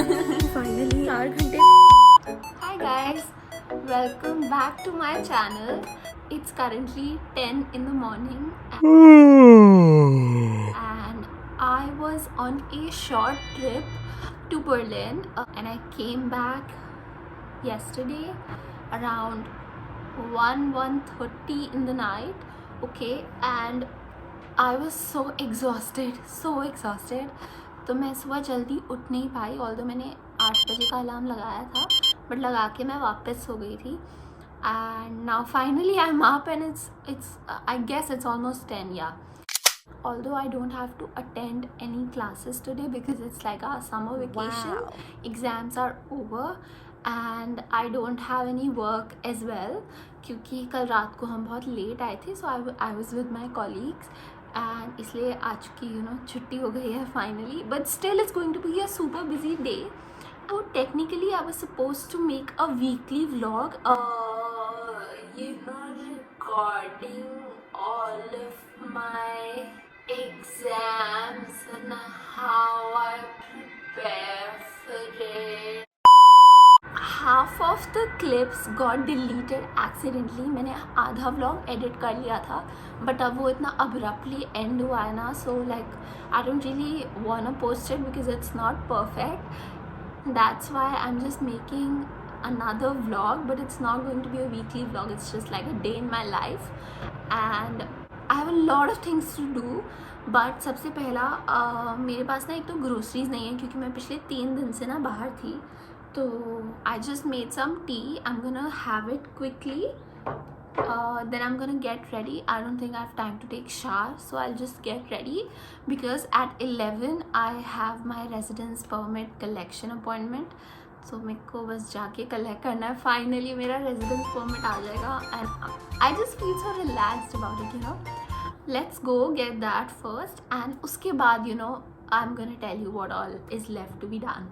Finally 4 घंटे। Hi guys, welcome back to my channel. It's currently 10 in the morning and I was on a short trip to Berlin and I came back yesterday around 1:30 in the night. Okay, and I was so exhausted. तो मैं सुबह जल्दी उठ नहीं पाई, although मैंने 8 बजे का alarm लगाया था, बट लगा के मैं वापस सो गई थी. And now finally I am up and it's I guess it's almost 10, yeah. Although I don't have to attend any classes today because it's like our summer vacation. Wow. Exams are over and I don't have any work as well क्योंकि कल रात को हम बहुत late आए थे. So I was with my colleagues and इसलिए आज की छुट्टी हो गई है finally. But still it's going to be a super busy day. So technically I was supposed to make a weekly vlog. Recording all of my exams and how I prepare for it. Half of the clips got deleted accidentally. मैंने आधा vlog edit कर लिया था, but अब वो इतना abruptly end हुआ है ना, so like I don't really wanna post it because it's not perfect. That's why I'm just making another vlog, but it's not going to be a weekly vlog. It's just like a day in my life and I have a lot of things to do. But सबसे पहला मेरे पास ना एक तो groceries नहीं है क्योंकि मैं पिछले 3 दिन से ना बाहर थी. तो I just made some tea. I am gonna have it quickly, then I'm gonna get ready. I don't think I have time to take shower, so I'll just get ready because at 11 I have my residence permit collection appointment. So मेरे को बस जाके collect करना है. Finally मेरा residence permit आ जाएगा and I just feel so relaxed about it. Let's go get that first and उसके बाद I'm gonna tell you what all is left to be done.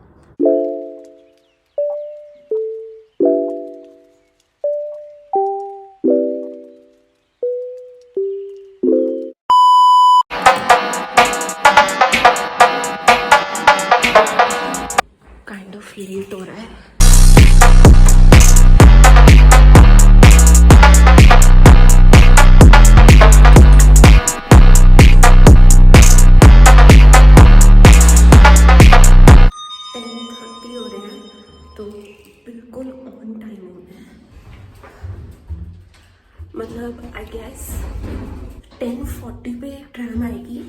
Kind of late हो रहा है. बिल्कुल on time हो गया. मतलब आई गेस 10:40 पे ट्रैम आएगी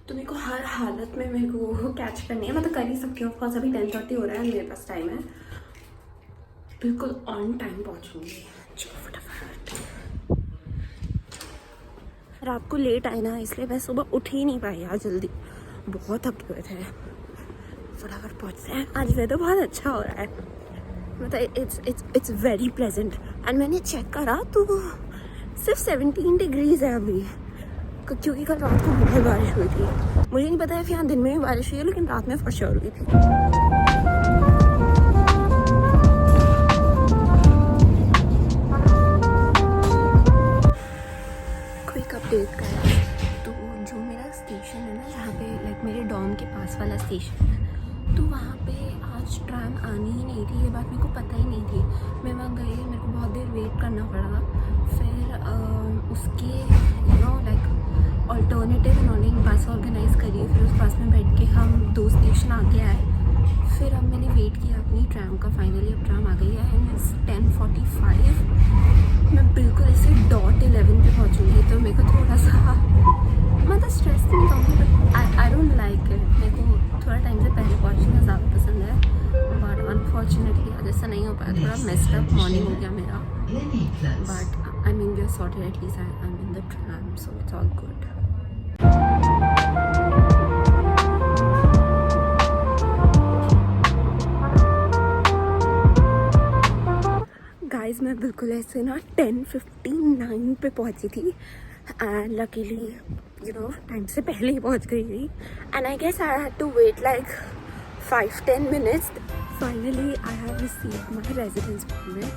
तो मेरे को हर हालत में मेरे को कैच करनी है. मतलब कर ही सकती हूँ ऑफकोर्स. अभी 10:30 हो रहा है, मेरे पास टाइम है. बिल्कुल ऑन टाइम पहुँचूँगी. चलो फटाफट. रात को लेट आए ना, इसलिए मैं सुबह उठ ही नहीं पाई यार जल्दी. बहुत थक गए थे. फटाफट पहुँचते हैं. आज वेदर बहुत अच्छा हो रहा है. मतलब इट्स वेरी प्लेजेंट. एंड मैंने चेक करा तो सिर्फ 17 डिग्रीज है अभी, क्योंकि कल रात को बहुत बारिश हुई थी. मुझे नहीं पता है कि यहाँ दिन में भी बारिश हुई है, लेकिन रात में फॉर श्योर हुई थी. क्विक अपडेट का है. तो जो मेरा स्टेशन है ना, जहाँ पे लाइक मेरे डॉम के पास वाला स्टेशन है, तो वहाँ पे आज ट्रैम आनी ही नहीं थी. ये बात मेरे को पता ही नहीं थी. मैं वहाँ गई, मेरे को बहुत देर वेट करना पड़ा. फिर उसके लाइक ऑल्टरनेटिव उन्होंने एक बस ऑर्गेनाइज़ करी. फिर उस बस में बैठ के हम 2 स्टेशन आगे आए. फिर अब मैंने वेट किया अपनी ट्रैम का. फाइनली अब ट्रैम आ गई है एंड इट्स 10:45. मैं बिल्कुल ऐसे डॉट 11 पे पहुँचूँगी. तो मेरे को थोड़ा सा मतलब स्ट्रेस नहीं कहूँगी, but I don't like it. मेरे को थोड़ा टाइम से पहले पहुँचना ज़्यादा पसंद है, बट अनफॉर्चुनेटली आज ऐसा नहीं हो पाया. थोड़ा मेस्ड अप मॉर्निंग हो गया मेरा, but I mean we are sorted. At least I am in the tram, so it's all good. Guys मैं बिल्कुल ऐसे ना 10:59 पे पहुंची थी एंड लकीली टाइम से पहले ही पहुंच गई थी. And I guess I had to wait like 5-10 minutes. Finally I have received my residence permit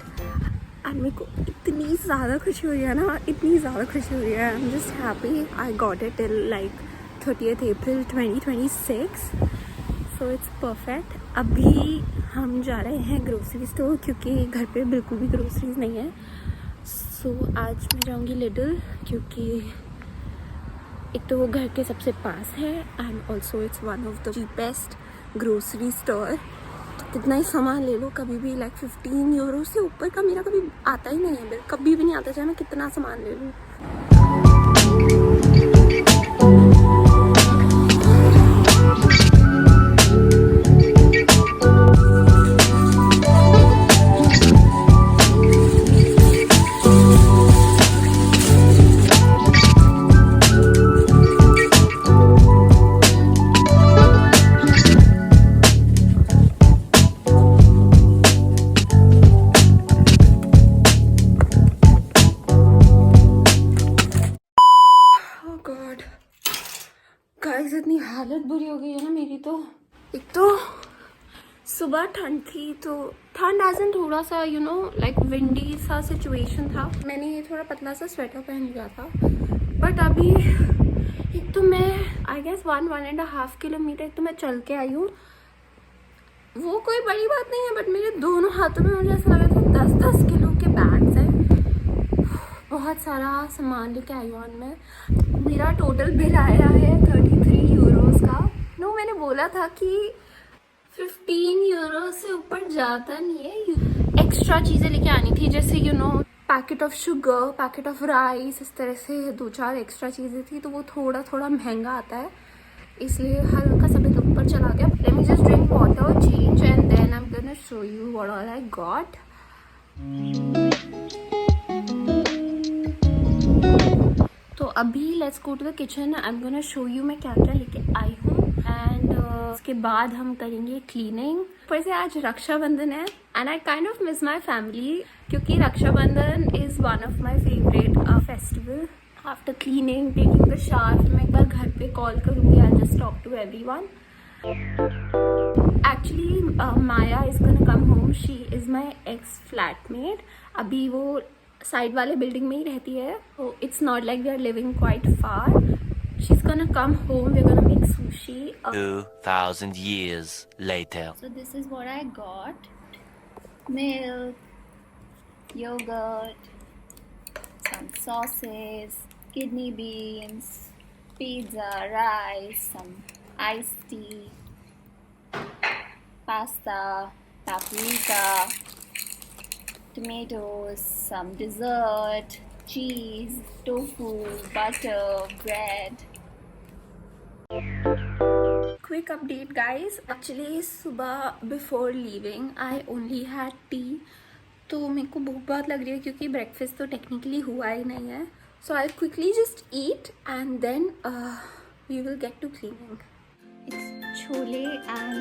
and मेरे को इतनी ज़्यादा खुशी हुई है ना, इतनी ज़्यादा खुशी हुई है. I am just happy. I got it till like 30th April 2026. So it's perfect. अभी हम जा रहे हैं ग्रोसरी स्टोर क्योंकि घर पे बिल्कुल भी ग्रोसरीज नहीं है। सो आज मैं जाऊंगी लिडल क्योंकि एक तो वो घर के सबसे पास है and also it's one of the cheapest grocery store. तो कितना ही सामान ले लो कभी भी लाइक 15 यूरो से ऊपर का मेरा कभी आता ही नहीं है बिल, कभी भी नहीं आता, चाहे मैं कितना सामान ले लूँ। गॉड गाइस इतनी हालत बुरी हो गई है ना मेरी। तो एक तो सुबह ठंड थी, तो ठंड एज इन थोड़ा सा लाइक विंडी सा सिचुएशन था। मैंने ये थोड़ा पतला सा स्वेटर पहन लिया था। बट अभी एक तो मैं आई गेस 1.5 किलोमीटर एक तो मैं चल के आई हूँ। वो कोई बड़ी बात नहीं है बट मेरे दोनों हाथों में मुझे ऐसा लग रहा था 10-10 किलो के बैग्स हैं। बहुत सारा सामान लेके आई हूँ मैं। मेरा टोटल बिल आया है 33 यूरोस का। मैंने बोला था कि 15 यूरो से ऊपर जाता नहीं है। एक्स्ट्रा चीज़ें लेके आनी थी जैसे packet of sugar, packet of rice, इस तरह से 2-4 एक्स्ट्रा चीज़ें थी। तो वो थोड़ा थोड़ा महंगा आता है इसलिए हल्का सा बिल ऊपर चला गया। Let me just drink water, change and then I am gonna show you what all I got. तो अभी let's go to the kitchen. I am gonna show you मैं क्या क्या लेके आई हूँ एंड उसके बाद हम करेंगे क्लीनिंग। पर से आज रक्षाबंधन है and I kind of miss my family क्योंकि Rakshabandhan is one of my favourite festival. After cleaning, taking the shower, मैं एक बार घर पे कॉल करूँगी। I just talk to everyone. Actually Maya is gonna come home. She is my ex flatmate. अभी वो side वाले बिल्डिंग में ही रहती है। तो it's not like we are living quite far. She is gonna come home. We are gonna make sushi. 2000 years later. So this is what I got: milk, yogurt, some sauces, kidney beans, pizza, rice, some iced tea, pasta, paprika, tomatoes, some dessert, cheese, tofu, butter, bread. Quick update guys, actually सुबह before leaving I only had tea। तो मेरे को भूख बहुत लग रही है क्योंकि ब्रेकफास्ट तो टेक्निकली हुआ ही नहीं है। So I'll quickly just eat and then we will get to cleaning. It's chole and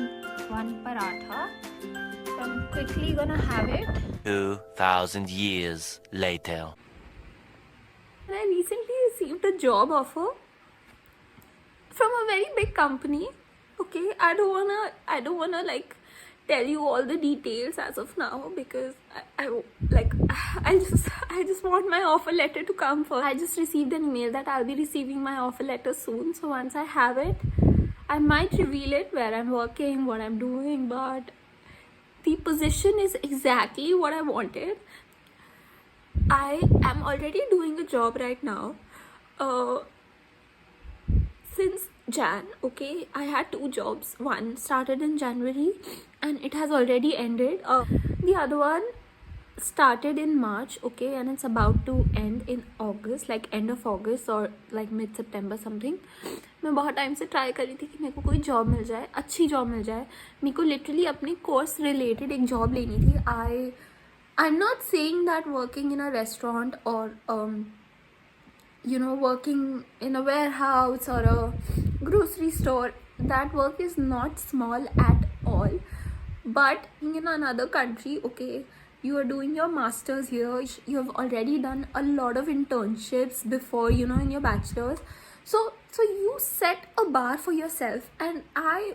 one paratha. So I'm quickly gonna have it. 2000 years later. I recently received a job offer from a very big company. Okay, I don't wanna like tell you all the details as of now because I just want my offer letter to come first. I just received an email that I'll be receiving my offer letter soon. So once I have it, I might reveal it, where I'm working, what I'm doing, but the position is exactly what I wanted. I am already doing a job right now. Since Jan, okay, I had 2 jobs. One started in January and it has already ended. The other one started in March, okay, and it's about to end in August, like end of August or like mid September something. मैं बहुत time से try कर रही थी कि मेरे को कोई जॉब मिल जाए, अच्छी जॉब मिल जाए। मेरे को लिटरली अपने कोर्स रिलेटेड एक जॉब लेनी थी। I'm not saying that working in a restaurant or working in a warehouse or a grocery store, that work is not small at all. But in another country, okay, you are doing your masters here, you have already done a lot of internships before, in your bachelor's. So you set a bar for yourself, and I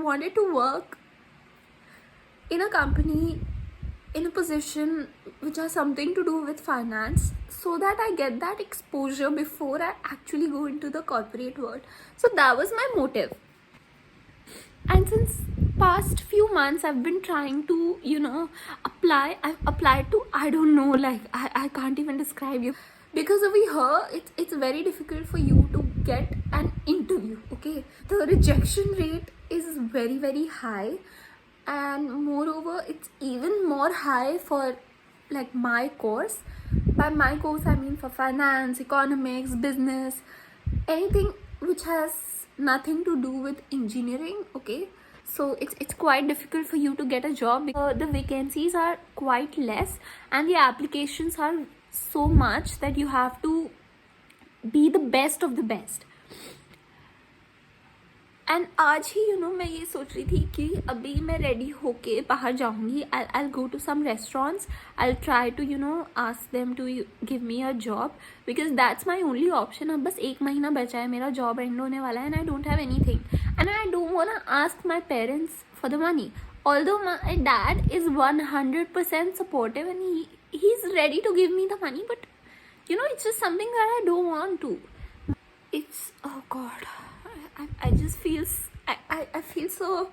wanted to work in a company, in a position which has something to do with finance, so that I get that exposure before I actually go into the corporate world. So that was my motive. And since past few months I've been trying to apply. I've applied to, I don't know, like I can't even describe you, because over here it's very difficult for you to get an interview. Okay, the rejection rate is very very high, and moreover it's even more high for like my course. By my course I mean for finance, economics, business, anything which has nothing to do with engineering. Okay, so it's quite difficult for you to get a job because the vacancies are quite less and the applications are so much that you have to be the best of the best. And आज ही मैं ये सोच रही थी कि अभी मैं ready होके बाहर जाऊंगी. I'll go to some restaurants. I'll try to ask them to give me a job because that's my only option. अब बस 1 महीना बचा है, मेरा जॉब एंड होने वाला है, and I don't have anything and I don't wanna ask my parents for the money. Although my dad is 100% supportive and he's ready to give me the money, but it's just something that I don't want to. It's, oh God, I just I feel so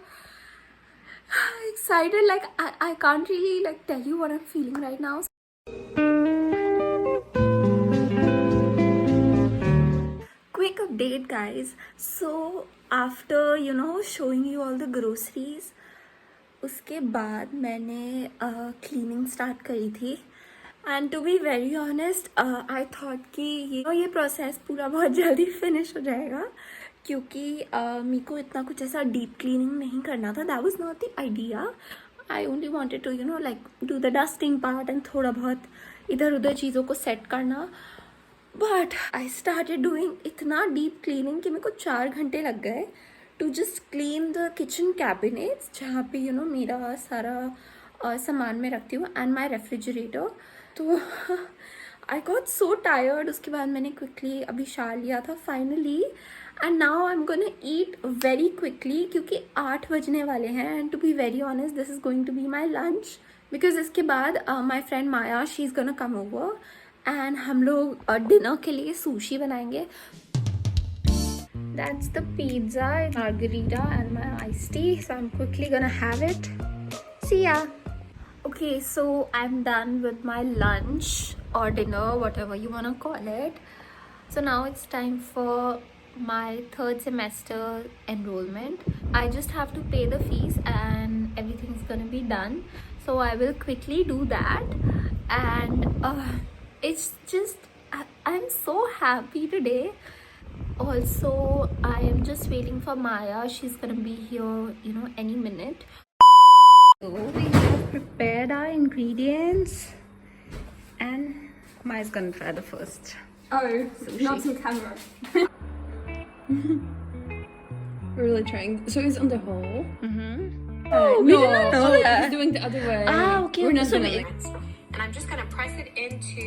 excited. Like I can't really like tell you what I'm feeling right now. Quick update, guys. So after showing you all the groceries, उसके बाद मैंने cleaning start करी थी. And to be very honest I thought कि ये process पूरा बहुत जल्दी फिनिश हो जाएगा क्योंकि मेरे को इतना कुछ ऐसा डीप क्लीनिंग नहीं करना था. That was not the idea. I only wanted to like do the dusting part and थोड़ा बहुत इधर उधर चीज़ों को सेट करना. बट आई स्टार्टेड डूइंग इतना डीप क्लीनिंग कि मेरे को 4 घंटे लग गए to just clean the kitchen cabinets जहाँ पे मेरा सारा सामान में रखती हूँ एंड माई रेफ्रिजरेटर. तो आई गॉट सो टायर्ड. उसके बाद मैंने क्विकली अभी शार लिया था finally and now I am gonna eat very quickly क्योंकि 8 बजने वाले हैं. And to be very honest this is going to be my lunch because इसके बाद my friend Maya she is gonna come over and हम लोग डिनर के लिए सुशी बनाएंगे. That's the pizza, margarita and my iced tea. So I'm quickly gonna have it. See ya. Okay, so I'm done with my lunch or dinner, whatever you wanna call it. So now it's time for my 3rd semester enrollment. I just have to pay the fees and everything's gonna be done. So I will quickly do that. And it's just, I'm so happy today. Also, I am just waiting for Maya. She's gonna be here, any minute. So we have prepared our ingredients, and Maya's gonna try the first. Oh, not on camera. We're really trying. So it's on the hole. Oh, No, it's doing the other way. Ah, okay. We're not So doing it- it. And I'm just going to press it into.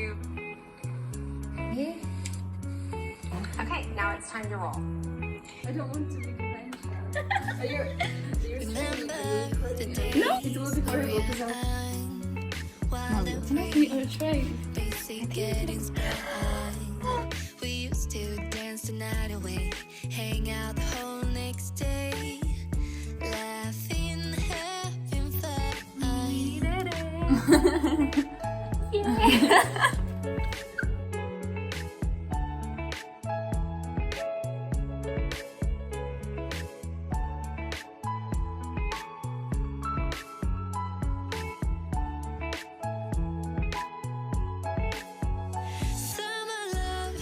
Okay, now it's time to roll. I don't want to be conventional. You're No. It will be horrible because we are trying. We used to dance the night away, hang out the whole next day, laughing, having fun. Summer love,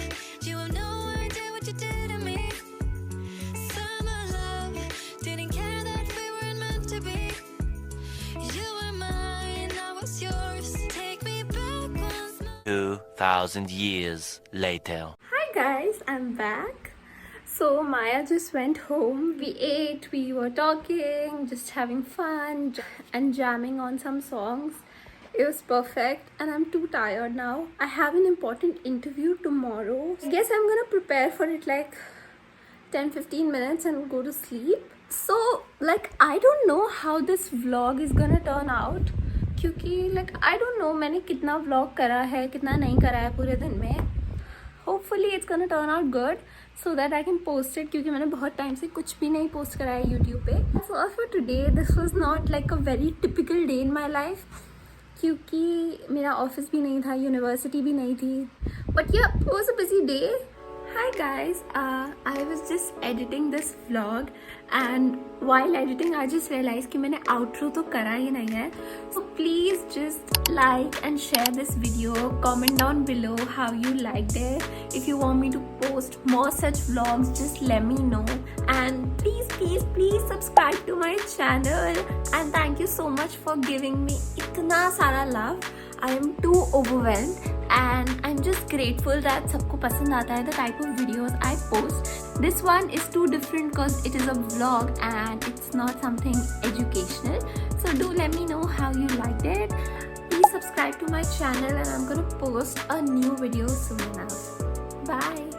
you have no idea what you did to me. Summer love, didn't care that we weren't meant to be. You were mine, I was yours. Take me back once more. 2,000 years later. Hi guys, I'm back. So Maya just went home. We ate, we were talking, just having fun and jamming on some songs. It was perfect and I'm too tired now. I have an important interview tomorrow. I guess I'm gonna prepare for it like 10-15 minutes and go to sleep. So like I don't know how this vlog is gonna turn out क्योंकि like I don't know मैंने कितना vlog करा है कितना नहीं करा है पूरे दिन में. Hopefully it's gonna turn out good so that I can post it, क्योंकि मैंने बहुत टाइम से कुछ भी नहीं पोस्ट करा है यूट्यूब पे. So for today this was not like a very typical day in my life, क्योंकि मेरा ऑफिस भी नहीं था, यूनिवर्सिटी भी नहीं थी. But yeah, it was a busy day. Hi guys, I was just editing this vlog and while editing I just realized कि मैंने outro तो करा ही नहीं है. So please just like and share this video, comment down below how you liked it. If you want me to post more such vlogs, just let me know. And please subscribe to my channel. And thank you so much for giving me इतना सारा love. I am too overwhelmed and I'm just grateful that सबको पसंद आता है the type of videos I post. This one is too different because it is a vlog and it's not something educational. So do let me know how you liked it. Please subscribe to my channel and I'm gonna post a new video soon enough. Bye.